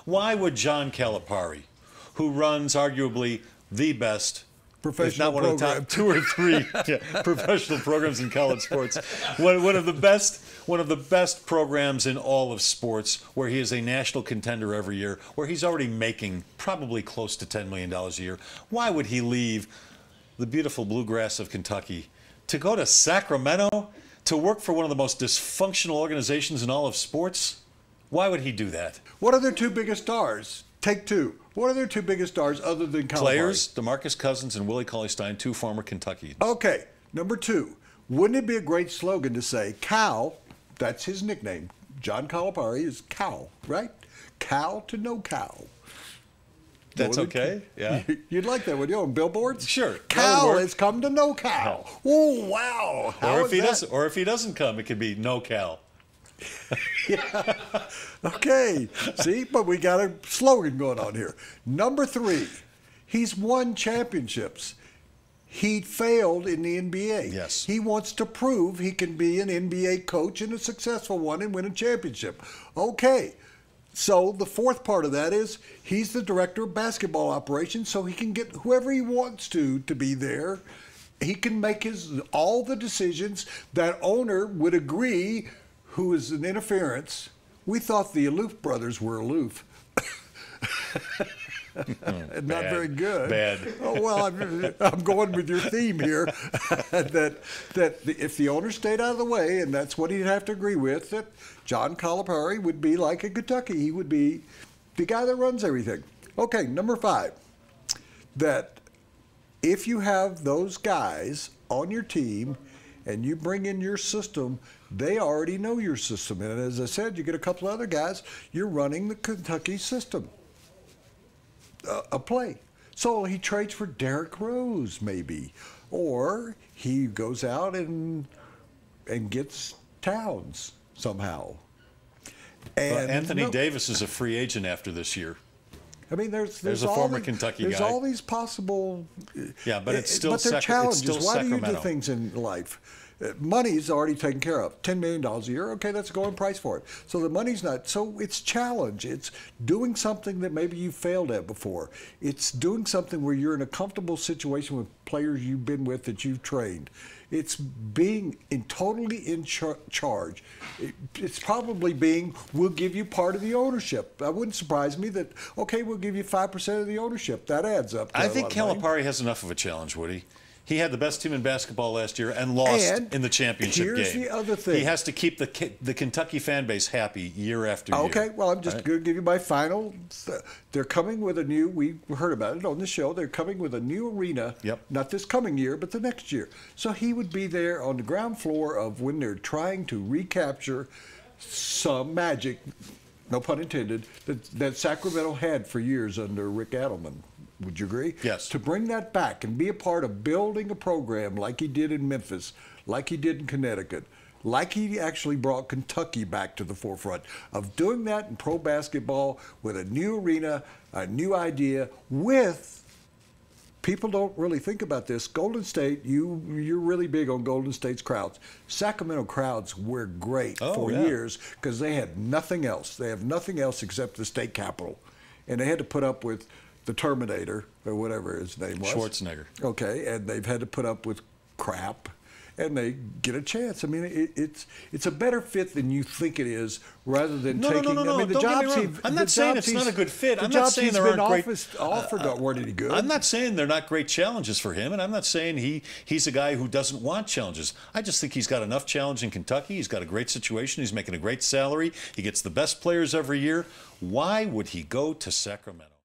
Why would John Calipari, who runs arguably the best, if not one of the top 2 or 3 professional programs in college sports, one of the best programs in all of sports, where he is a national contender every year, where he's already making probably close to $10 million a year, why would he leave the beautiful bluegrass of Kentucky to go to Sacramento to work for one of the most dysfunctional organizations in all of sports? Why would he do that? What are their 2 biggest stars? Take 2. What are their 2 biggest stars other than Calipari? Players, DeMarcus Cousins and Willie Cauley-Stein, 2 former Kentuckians. Okay, number 2. Wouldn't it be a great slogan to say, Cal, that's his nickname, John Calipari is Cal, right? Cal to no Cal. That's okay, yeah. You'd like that, would you, on billboards? Sure. Cal has come to no Cal. Oh, wow. Or if he doesn't come, it could be no Cal. Yeah. Okay. See, but we got a slogan going on here. Number 3, he's won championships. He failed in the NBA. Yes. He wants to prove he can be an NBA coach and a successful one and win a championship. Okay. So the 4th part of that is he's the director of basketball operations, so he can get whoever he wants to be there. He can make all the decisions. That owner would agree, who is an interference. We thought the Aloof brothers were aloof. Not very good. Bad. Oh, well, I'm going with your theme here. that if the owner stayed out of the way, and that's what he'd have to agree with, that John Calipari would be like in Kentucky. He would be the guy that runs everything. Okay, number 5. That if you have those guys on your team and you bring in your system, they already know your system. And as I said, you get a couple of other guys, you're running the Kentucky system. A play. So he trades for Derrick Rose, maybe. Or he goes out and gets Towns somehow. And well, Anthony Davis is a free agent after this year. I mean, there's a former Kentucky guy. There's all these possible. Yeah, but it's still. But they're challenges. Why Sacramento. do you do things in life? Money's already taken care of. $10 million a year. Okay, that's a going price for it. So the money's not. So it's challenge. It's doing something that maybe you failed at before. It's doing something where you're in a comfortable situation with players you've been with that you've trained. It's being totally in charge. It's probably being, we'll give you part of the ownership. That wouldn't surprise me that, okay, we'll give you 5% of the ownership. That adds up to I think Calipari has enough of a challenge, Woody. He had the best team in basketball last year and lost in the championship game. Here's the other thing. He has to keep the Kentucky fan base happy year after year. Okay, well, I'm just going to give you my final. They're coming with a new, we heard about it on the show, they're coming with a new arena, not this coming year, but the next year. So he would be there on the ground floor of when they're trying to recapture some magic, no pun intended, that Sacramento had for years under Rick Adelman. Would you agree? Yes. To bring that back and be a part of building a program like he did in Memphis, like he did in Connecticut, like he actually brought Kentucky back to the forefront of doing that in pro basketball with a new arena, a new idea, with people don't really think about this. Golden State, you're really big on Golden State's crowds. Sacramento crowds were great for years because they had nothing else. They have nothing else except the state capitol. And they had to put up with the Terminator, or whatever his name was. Schwarzenegger. Okay, and they've had to put up with crap, and they get a chance. I mean, it's a better fit than you think it is, rather than taking. No. I mean, the Don't jobs get me wrong. I'm not saying it's not a good fit. I'm not saying there aren't great. Offered weren't any good. I'm not saying they're not great challenges for him, and I'm not saying he's a guy who doesn't want challenges. I just think he's got enough challenge in Kentucky. He's got a great situation. He's making a great salary. He gets the best players every year. Why would he go to Sacramento?